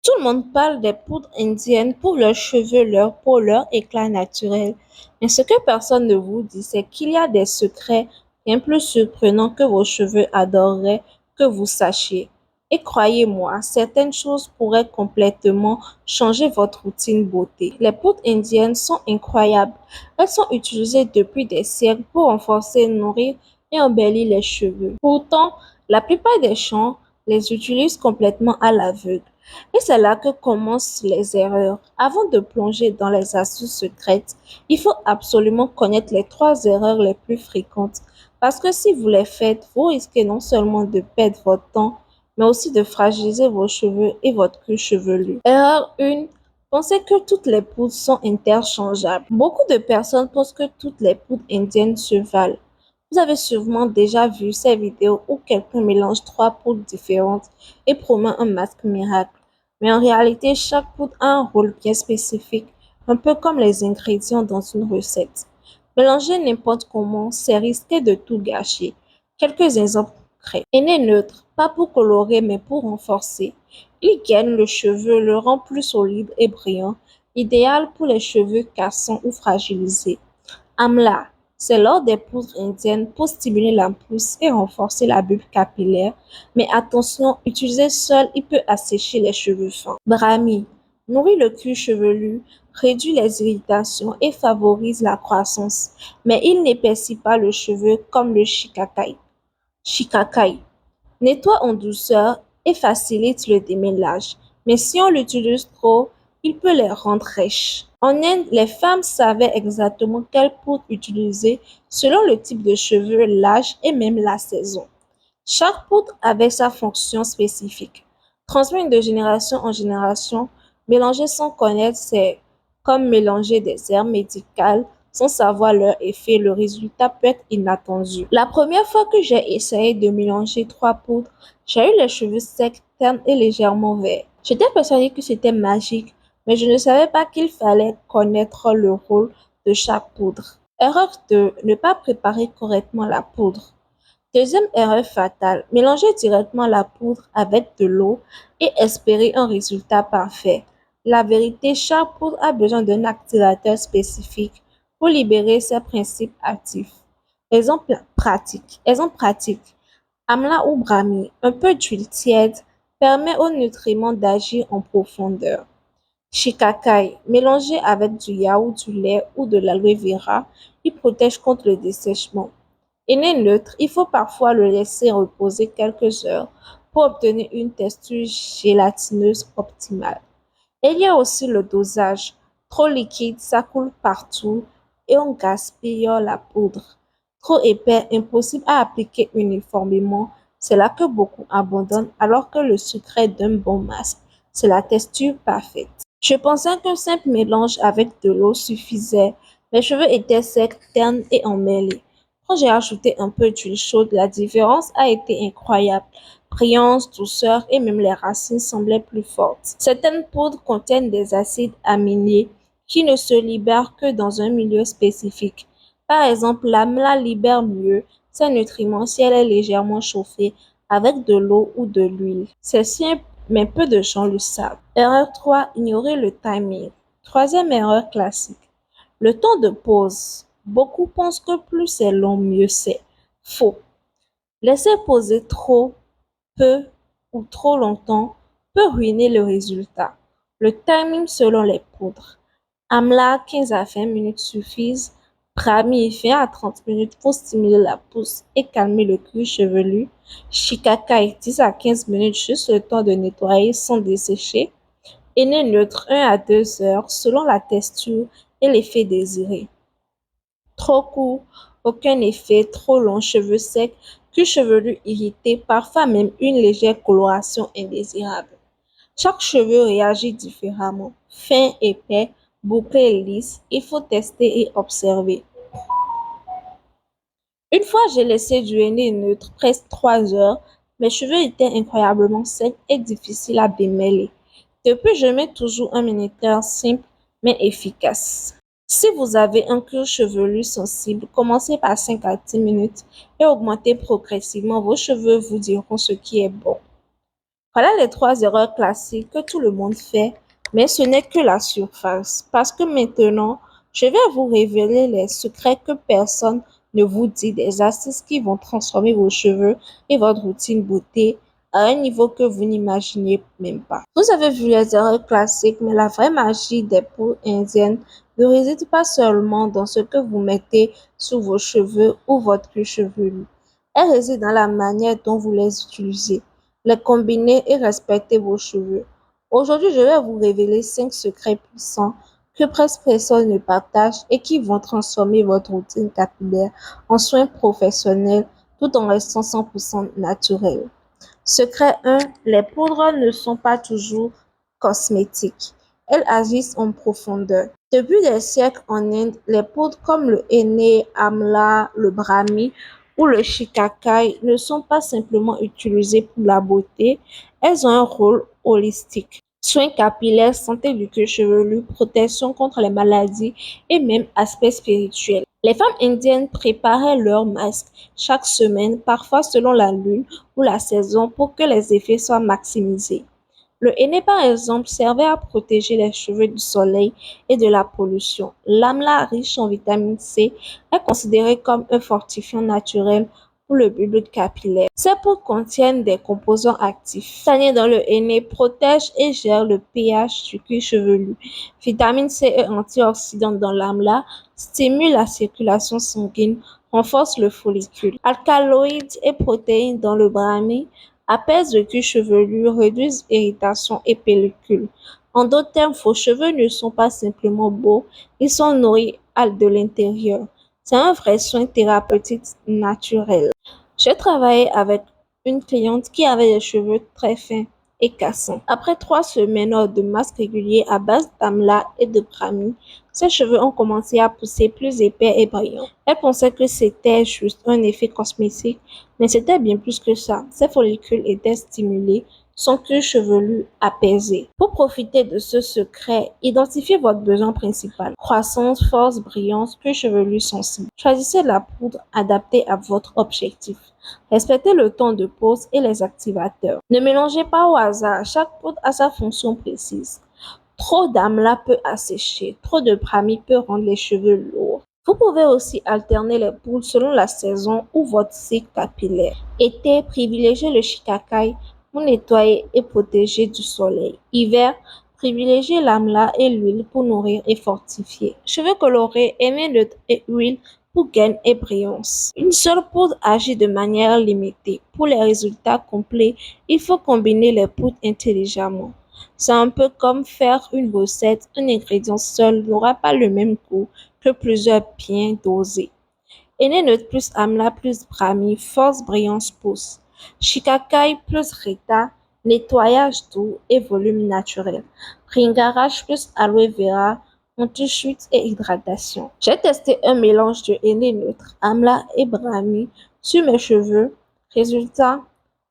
Tout le monde parle des poudres indiennes pour leurs cheveux, leur peau, leur éclat naturel. Mais ce que personne ne vous dit, c'est qu'il y a des secrets bien plus surprenants que vos cheveux adoreraient que vous sachiez. Et croyez-moi, certaines choses pourraient complètement changer votre routine beauté. Les poudres indiennes sont incroyables. Elles sont utilisées depuis des siècles pour renforcer, nourrir et embellir les cheveux. Pourtant, la plupart des gens les utilisent complètement à l'aveugle. Et c'est là que commencent les erreurs. Avant de plonger dans les astuces secrètes, il faut absolument connaître les trois erreurs les plus fréquentes. Parce que si vous les faites, vous risquez non seulement de perdre votre temps, mais aussi de fragiliser vos cheveux et votre cuir chevelu. Erreur 1. Pensez que toutes les poudres sont interchangeables. Beaucoup de personnes pensent que toutes les poudres indiennes se valent. Vous avez sûrement déjà vu ces vidéos où quelqu'un mélange trois poudres différentes et promet un masque miracle. Mais en réalité, chaque poudre a un rôle bien spécifique, un peu comme les ingrédients dans une recette. Mélanger n'importe comment, c'est risquer de tout gâcher. Quelques exemples concrets. Henné neutre, pas pour colorer mais pour renforcer. Il gaine le cheveu, le rend plus solide et brillant, idéal pour les cheveux cassants ou fragilisés. Amla, c'est l'or des poudres indiennes pour stimuler la pousse et renforcer la bulle capillaire. Mais attention, utilisé seul, il peut assécher les cheveux fins. Brahmi, nourrit le cuir chevelu, réduit les irritations et favorise la croissance. Mais il n'épaissit pas le cheveu comme le shikakai. Shikakai nettoie en douceur et facilite le démêlage. Mais si on l'utilise trop, il peut les rendre rêches. En Inde, les femmes savaient exactement quelle poudre utiliser selon le type de cheveux, l'âge et même la saison. Chaque poudre avait sa fonction spécifique. Transmettre de génération en génération, mélanger sans connaître, c'est comme mélanger des herbes médicales sans savoir leur effet. Le résultat peut être inattendu. La première fois que j'ai essayé de mélanger trois poudres, j'ai eu les cheveux secs, ternes et légèrement verts. J'étais persuadée que c'était magique, mais je ne savais pas qu'il fallait connaître le rôle de chaque poudre. Erreur 2. Ne pas préparer correctement la poudre. Deuxième erreur fatale, mélanger directement la poudre avec de l'eau et espérer un résultat parfait. La vérité, chaque poudre a besoin d'un activateur spécifique pour libérer ses principes actifs. Exemple pratique. Amla ou brahmi, un peu d'huile tiède permet aux nutriments d'agir en profondeur. Shikakai, mélangé avec du yaourt, du lait ou de l'aloe vera, il protège contre le dessèchement. Henné neutre, il faut parfois le laisser reposer quelques heures pour obtenir une texture gélatineuse optimale. Et il y a aussi le dosage. Trop liquide, ça coule partout et on gaspille la poudre. Trop épais, impossible à appliquer uniformément. C'est là que beaucoup abandonnent alors que le secret d'un bon masque, c'est la texture parfaite. Je pensais qu'un simple mélange avec de l'eau suffisait. Mes cheveux étaient secs, ternes et emmêlés. Quand j'ai ajouté un peu d'huile chaude, la différence a été incroyable. Brillance, douceur et même les racines semblaient plus fortes. Certaines poudres contiennent des acides aminés qui ne se libèrent que dans un milieu spécifique. Par exemple, l'amla libère mieux ses nutriments si elle est légèrement chauffée avec de l'eau ou de l'huile. C'est simple, mais peu de gens le savent. Erreur 3. Ignorer le timing. Troisième erreur classique. Le temps de pause. Beaucoup pensent que plus c'est long, mieux c'est. Faux. Laisser poser trop, peu ou trop longtemps peut ruiner le résultat. Le timing selon les poudres. Amla, 15 à 20 minutes suffisent. Brahmi, 20 à 30 minutes pour stimuler la pousse et calmer le cuir chevelu. Shikakai, 10 à 15 minutes, juste le temps de nettoyer sans dessécher. Henné neutre, 1 à 2 heures selon la texture et l'effet désiré. Trop court, aucun effet, trop long, cheveux secs, cuir chevelu irrité, parfois même une légère coloration indésirable. Chaque cheveu réagit différemment. Fin, épais, bouclé et lisse, il faut tester et observer. Une fois, j'ai laissé du henné neutre presque 3 heures. Mes cheveux étaient incroyablement secs et difficiles à démêler. Depuis, je mets toujours un miniteur simple mais efficace. Si vous avez un cuir chevelu sensible, commencez par 5 à 10 minutes et augmentez progressivement. Vos cheveux vous diront ce qui est bon. Voilà les trois erreurs classiques que tout le monde fait, mais ce n'est que la surface. Parce que maintenant, je vais vous révéler les secrets que personne ne vous dit, des astuces qui vont transformer vos cheveux et votre routine beauté à un niveau que vous n'imaginez même pas. Vous avez vu les erreurs classiques, mais la vraie magie des poudres indiennes ne réside pas seulement dans ce que vous mettez sur vos cheveux ou votre cuir chevelu. Elle réside dans la manière dont vous les utilisez, les combiner et respecter vos cheveux. Aujourd'hui, je vais vous révéler 5 secrets puissants que presque personne ne partage et qui vont transformer votre routine capillaire en soins professionnels tout en restant 100% naturel. Secret 1. Les poudres ne sont pas toujours cosmétiques. Elles agissent en profondeur. Depuis des siècles en Inde, les poudres comme le henné, amla, le brahmi ou le shikakai ne sont pas simplement utilisées pour la beauté, elles ont un rôle holistique. Soins capillaires, santé du cuir chevelu, protection contre les maladies et même aspect spirituel. Les femmes indiennes préparaient leurs masques chaque semaine, parfois selon la lune ou la saison, pour que les effets soient maximisés. Le henné, par exemple, servait à protéger les cheveux du soleil et de la pollution. L'amla, riche en vitamine C, est considéré comme un fortifiant naturel pour le bulbe capillaire. Ces poudres contiennent des composants actifs. Tannin dans le henné protège et gère le pH du cuir chevelu. Vitamine C et antioxydants dans l'amla stimulent la circulation sanguine, renforcent le follicule. Alcaloïdes et protéines dans le brahmi apaisent le cuir chevelu, réduisent irritation et pellicule. En d'autres termes, vos cheveux ne sont pas simplement beaux, ils sont nourris de l'intérieur. C'est un vrai soin thérapeutique naturel. J'ai travaillé avec une cliente qui avait les cheveux très fins et cassants. Après 3 semaines de masques réguliers à base d'amla et de brahmi, ses cheveux ont commencé à pousser plus épais et brillants. Elle pensait que c'était juste un effet cosmétique, mais c'était bien plus que ça. Ses follicules étaient stimulés, son cuir chevelu apaisé. Pour profiter de ce secret, identifiez votre besoin principal. Croissance, force, brillance, cuir chevelu sensible. Choisissez la poudre adaptée à votre objectif. Respectez le temps de pose et les activateurs. Ne mélangez pas au hasard, chaque poudre a sa fonction précise. Trop d'amla peut assécher, trop de brahmi peut rendre les cheveux lourds. Vous pouvez aussi alterner les poudres selon la saison ou votre cycle capillaire. Été, privilégiez le shikakai pour nettoyer et protéger du soleil. Hiver, privilégiez l'amla et l'huile pour nourrir et fortifier. Cheveux colorés, aimez neutre et huile pour gain et brillance. Une seule poudre agit de manière limitée. Pour les résultats complets, il faut combiner les poudres intelligemment. C'est un peu comme faire une recette, un ingrédient seul n'aura pas le même goût que plusieurs bien dosés. Henné neutre plus amla plus brahmi, force brillance pousse. Shikakai plus rita, nettoyage doux et volume naturel. Ringarash plus aloe vera, anti-chute et hydratation. J'ai testé un mélange de henné neutre, amla et brahmi sur mes cheveux. Résultat,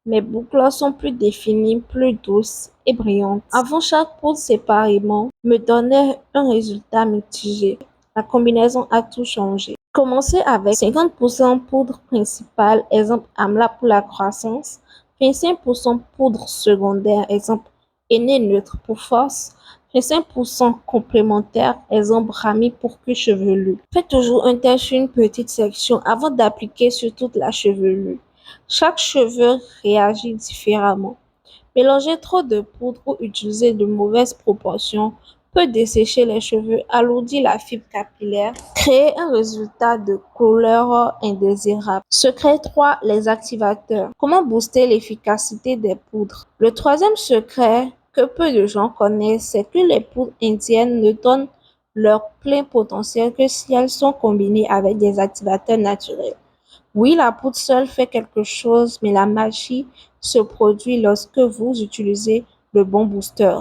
mes boucles sont plus définies, plus douces et brillantes. Avant chaque poudre séparément me donnait un résultat mitigé. La combinaison a tout changé. Commencez avec 50% poudre principale, exemple amla pour la croissance, 25% poudre secondaire, exemple henné neutre pour force, 25% complémentaire, exemple brahmi pour cuir chevelu. Faites toujours un test sur une petite section avant d'appliquer sur toute la chevelure. Chaque cheveu réagit différemment. Mélanger trop de poudre ou utiliser de mauvaises proportions peut dessécher les cheveux, alourdir la fibre capillaire, créer un résultat de couleur indésirable. Secret 3. Les activateurs. Comment booster l'efficacité des poudres? Le troisième secret que peu de gens connaissent, c'est que les poudres indiennes ne donnent leur plein potentiel que si elles sont combinées avec des activateurs naturels. Oui, la poudre seule fait quelque chose, mais la magie se produit lorsque vous utilisez le bon booster.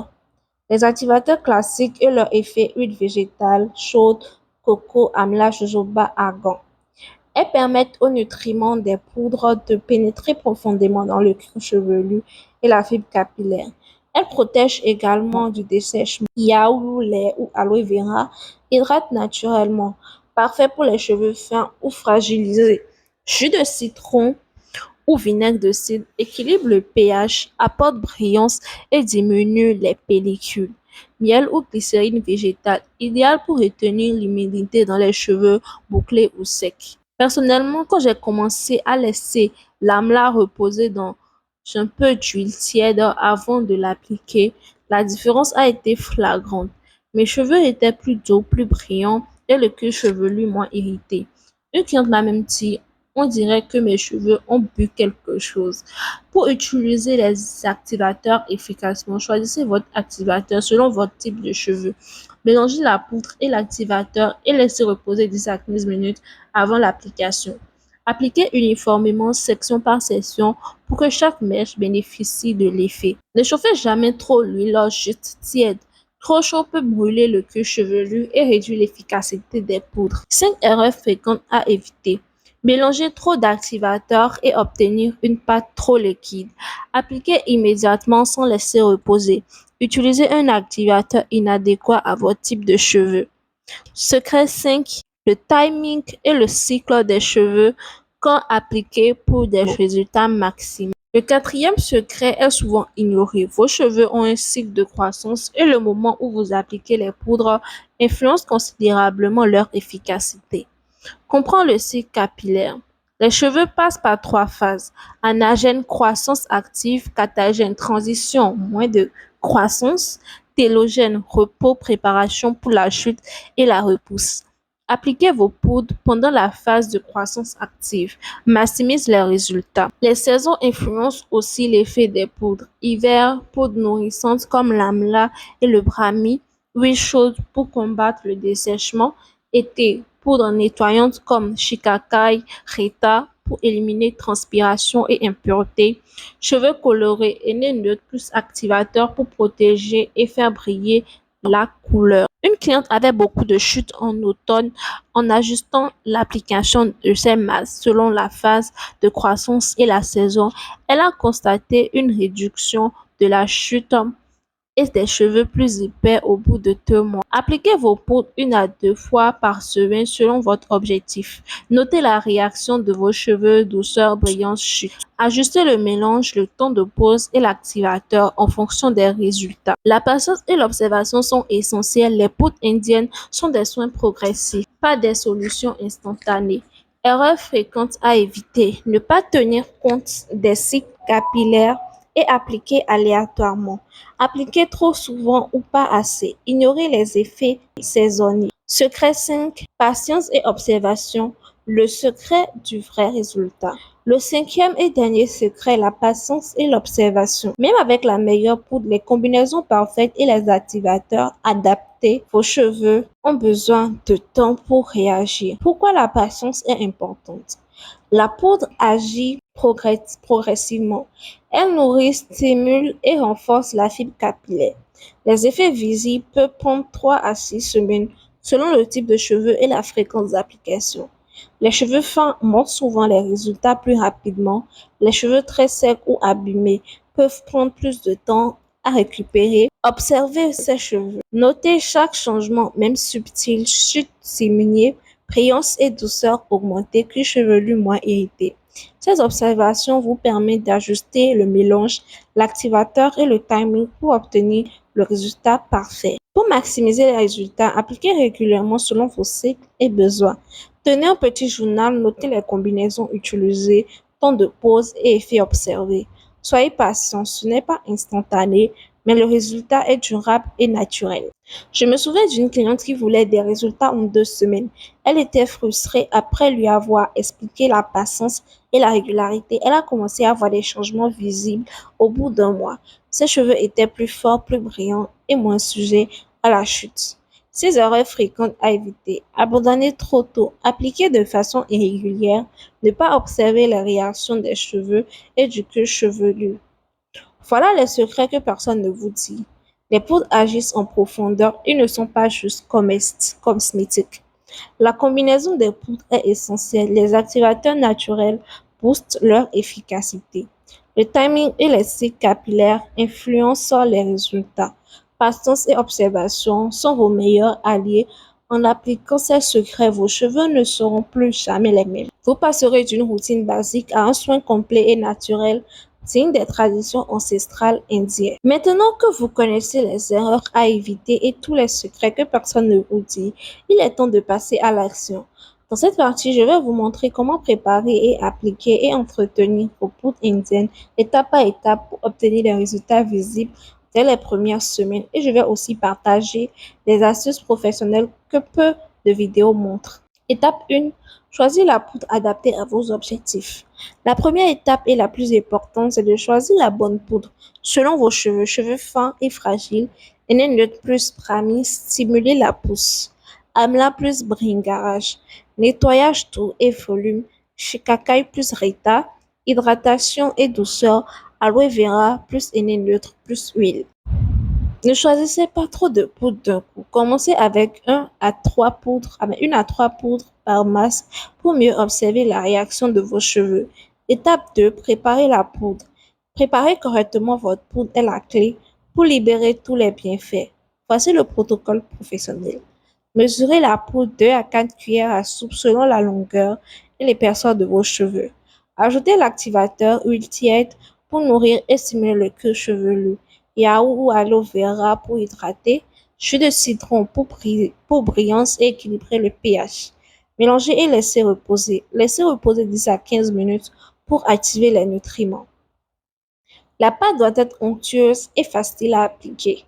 Les activateurs classiques et leur effet huile végétale, chaude, coco, amla, jojoba, argan. Elles permettent aux nutriments des poudres de pénétrer profondément dans le cuir chevelu et la fibre capillaire. Elles protègent également du dessèchement. Yaourt, lait ou aloe vera hydratent naturellement, parfait pour les cheveux fins ou fragilisés. Jus de citron ou vinaigre de cidre équilibre le pH, apporte brillance et diminue les pellicules. Miel ou glycérine végétale, idéal pour retenir l'humidité dans les cheveux bouclés ou secs. Personnellement, quand j'ai commencé à laisser l'amla reposer dans un peu d'huile tiède avant de l'appliquer, la différence a été flagrante. Mes cheveux étaient plus doux, plus brillants et le cuir chevelu moins irrité. Une cliente m'a même dit, on dirait que mes cheveux ont bu quelque chose. Pour utiliser les activateurs efficacement, choisissez votre activateur selon votre type de cheveux. Mélangez la poudre et l'activateur et laissez reposer 10 à 15 minutes avant l'application. Appliquez uniformément section par section pour que chaque mèche bénéficie de l'effet. Ne chauffez jamais trop l'huile, juste tiède. Trop chaud peut brûler le cuir chevelu et réduire l'efficacité des poudres. 5 erreurs fréquentes à éviter. Mélanger trop d'activateurs et obtenir une pâte trop liquide. Appliquez immédiatement sans laisser reposer. Utilisez un activateur inadéquat à votre type de cheveux. Secret 5, le timing et le cycle des cheveux quand appliqués pour des résultats maximaux. Le quatrième secret est souvent ignoré. Vos cheveux ont un cycle de croissance et le moment où vous appliquez les poudres influence considérablement leur efficacité. Comprends le cycle capillaire. Les cheveux passent par 3 phases: anagène, croissance active; catagène, transition, moins de croissance; télogène, repos, préparation pour la chute et la repousse. Appliquez vos poudres pendant la phase de croissance active. Maximise les résultats. Les saisons influencent aussi l'effet des poudres. Hiver, poudre nourrissante comme l'amla et le brahmi. Huile chaude pour combattre le dessèchement. Été, poudre nettoyante comme shikakai, reta pour éliminer transpiration et impuretés. Cheveux colorés, henné neutre plus activateur pour protéger et faire briller la couleur. Une cliente avait beaucoup de chutes en automne. En ajustant l'application de ses masques selon la phase de croissance et la saison, elle a constaté une réduction de la chute et des cheveux plus épais au bout de 2 mois. Appliquez vos poudres 1 à 2 fois par semaine selon votre objectif. Notez la réaction de vos cheveux, douceur, brillance, chute. Ajustez le mélange, le temps de pose et l'activateur en fonction des résultats. La patience et l'observation sont essentielles. Les poudres indiennes sont des soins progressifs, pas des solutions instantanées. Erreurs fréquentes à éviter. Ne pas tenir compte des cycles capillaires et appliquer aléatoirement. Appliquer trop souvent ou pas assez. Ignorer les effets saisonniers. Secret 5, patience et observation. Le secret du vrai résultat. Le cinquième et dernier secret, la patience et l'observation. Même avec la meilleure poudre, les combinaisons parfaites et les activateurs adaptés, vos cheveux ont besoin de temps pour réagir. Pourquoi la patience est importante? La poudre agit progressivement. Elle nourrit, stimule et renforce la fibre capillaire. Les effets visibles peuvent prendre 3 à 6 semaines selon le type de cheveux et la fréquence d'application. Les cheveux fins montrent souvent les résultats plus rapidement. Les cheveux très secs ou abîmés peuvent prendre plus de temps à récupérer. Observez ces cheveux. Notez chaque changement, même subtil, chute diminuée, brillance et douceur augmentée, cuir chevelu moins irrité. Ces observations vous permettent d'ajuster le mélange, l'activateur et le timing pour obtenir le résultat parfait. Pour maximiser les résultats, appliquez régulièrement selon vos cycles et besoins. Tenez un petit journal, notez les combinaisons utilisées, temps de pause et effets observés. Soyez patient, ce n'est pas instantané, mais le résultat est durable et naturel. Je me souviens d'une cliente qui voulait des résultats en 2 semaines. Elle était frustrée après lui avoir expliqué la patience et la régularité. Elle a commencé à voir des changements visibles au bout d'1 mois. Ses cheveux étaient plus forts, plus brillants et moins sujets à la chute. 6 erreurs fréquentes à éviter. Abandonner trop tôt. Appliquer de façon irrégulière. Ne pas observer les réactions des cheveux et du cuir chevelu. Voilà les secrets que personne ne vous dit. Les poudres agissent en profondeur et ne sont pas juste cosmétiques. La combinaison des poudres est essentielle. Les activateurs naturels boostent leur efficacité. Le timing et les cycles capillaires influencent les résultats. Patience et observation sont vos meilleurs alliés. En appliquant ces secrets, vos cheveux ne seront plus jamais les mêmes. Vous passerez d'une routine basique à un soin complet et naturel, digne des traditions ancestrales indiennes. Maintenant que vous connaissez les erreurs à éviter et tous les secrets que personne ne vous dit, il est temps de passer à l'action. Dans cette partie, je vais vous montrer comment préparer et appliquer et entretenir vos poudres indiennes étape par étape pour obtenir des résultats visibles dès les premières semaines. Et je vais aussi partager des astuces professionnelles que peu de vidéos montrent. Étape 1. Choisir la poudre adaptée à vos objectifs. La première étape et la plus importante, c'est de choisir la bonne poudre. Selon vos cheveux fins et fragiles, Enenut plus Brahmi, stimuler la pousse. Amla plus Bringarage, nettoyage doux et volume. Shikakai plus Rita, hydratation et douceur. Aloe vera plus Enenut plus huile. Ne choisissez pas trop de poudres d'un coup. Commencez avec une à trois poudres par masse pour mieux observer la réaction de vos cheveux. Étape 2, préparez la poudre. Préparer correctement votre poudre est la clé pour libérer tous les bienfaits. Voici le protocole professionnel. Mesurez la poudre 2 à 4 cuillères à soupe selon la longueur et l'épaisseur de vos cheveux. Ajoutez l'activateur huile tiède pour nourrir et stimuler le cuir chevelu. Yaourt ou aloe vera pour hydrater. Jus de citron pour brillance et équilibrer le pH. Mélangez et laissez reposer. Laissez reposer 10 à 15 minutes pour activer les nutriments. La pâte doit être onctueuse et facile à appliquer.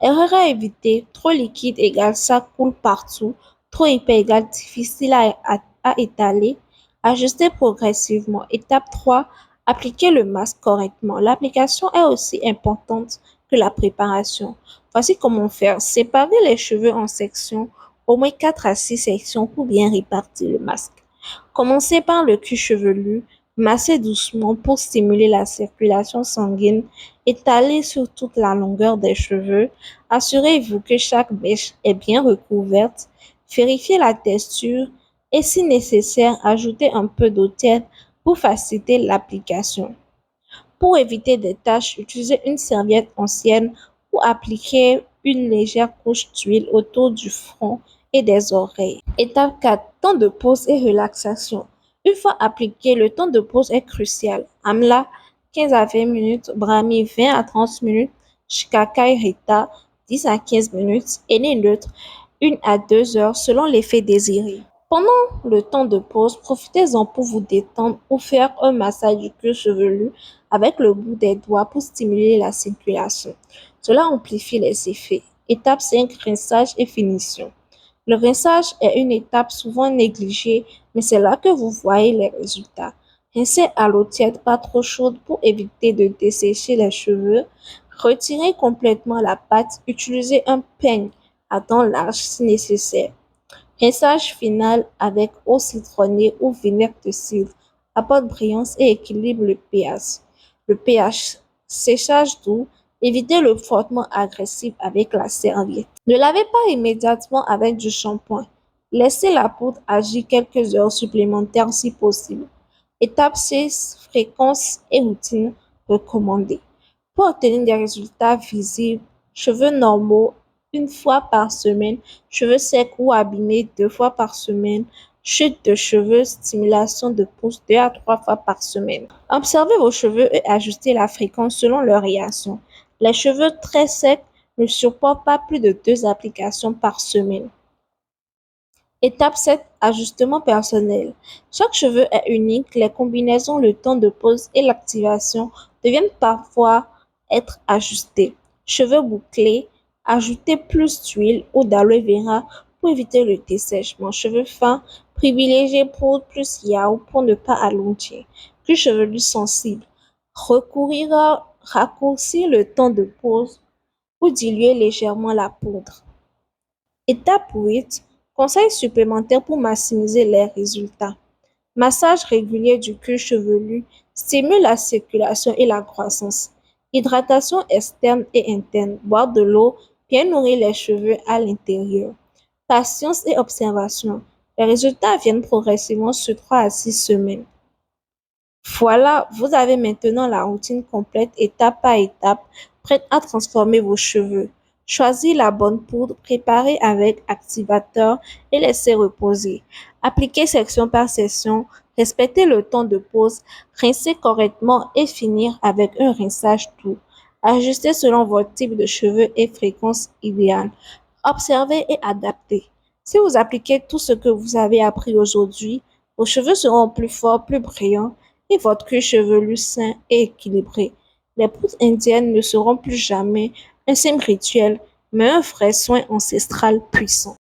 Erreur à éviter, trop liquide égale ça coule partout, trop épais égale difficile à étaler. Ajustez progressivement. Étape 3, appliquez le masque correctement. L'application est aussi importante que la préparation. Voici comment faire. Séparez les cheveux en sections, au moins 4 à 6 sections pour bien répartir le masque. Commencez par le cuir chevelu, massez doucement pour stimuler la circulation sanguine, étalez sur toute la longueur des cheveux, assurez-vous que chaque mèche est bien recouverte, vérifiez la texture et si nécessaire, ajoutez un peu d'eau tiède pour faciliter l'application. Pour éviter des taches, utilisez une serviette ancienne ou appliquez une légère couche d'huile autour du front et des oreilles. Étape 4. Temps de pause et relaxation. Une fois appliqué, le temps de pause est crucial. Amla 15 à 20 minutes, Brahmi 20 à 30 minutes, Shikakai Rita 10 à 15 minutes et nez neutre 1 à 2 heures selon l'effet désiré. Pendant le temps de pause, profitez-en pour vous détendre ou faire un massage du cuir chevelu avec le bout des doigts pour stimuler la circulation. Cela amplifie les effets. Étape 5, rinçage et finition. Le rinçage est une étape souvent négligée, mais c'est là que vous voyez les résultats. Rincez à l'eau tiède, pas trop chaude pour éviter de dessécher les cheveux. Retirez complètement la pâte. Utilisez un peigne à dents larges si nécessaire. Rinçage final avec eau citronnée ou vinaigre de cidre apporte brillance et équilibre le pH. Le pH, séchage doux, évitez le frottement agressif avec la serviette. Ne lavez pas immédiatement avec du shampoing. Laissez la poudre agir quelques heures supplémentaires si possible. Étape 6, fréquence et routine recommandée. Pour obtenir des résultats visibles, cheveux normaux une fois par semaine, cheveux secs ou abîmés 2 fois par semaine, chute de cheveux, stimulation de pouce 2 à 3 fois par semaine. Observez vos cheveux et ajustez la fréquence selon leur réaction. Les cheveux très secs ne supportent pas plus de 2 applications par semaine. Étape 7, ajustement personnel. Chaque cheveu est unique, les combinaisons, le temps de pose et l'activation deviennent parfois être ajustés. Cheveux bouclés, ajoutez plus d'huile ou d'aloe vera pour éviter le dessèchement. Cheveux fins, privilégiez poudre plus yaourt pour ne pas alourdir. Plus chevelu sensible, recourir à raccourcir le temps de pose ou diluer légèrement la poudre. Étape 8, conseils supplémentaires pour maximiser les résultats. Massage régulier du cuir chevelu stimule la circulation et la croissance. Hydratation externe et interne. Boire de l'eau, bien nourrir les cheveux à l'intérieur. Patience et observation. Les résultats viennent progressivement sur 3 à 6 semaines. Voilà, vous avez maintenant la routine complète étape par étape, prête à transformer vos cheveux. Choisir la bonne poudre, préparer avec activateur et laisser reposer. Appliquer section par section, respecter le temps de pause, rincer correctement et finir avec un rinçage doux. Ajuster selon votre type de cheveux et fréquence idéale. Observez et adaptez. Si vous appliquez tout ce que vous avez appris aujourd'hui, vos cheveux seront plus forts, plus brillants et votre cuir chevelu sain et équilibré. Les poudres indiennes ne seront plus jamais un simple rituel, mais un vrai soin ancestral puissant.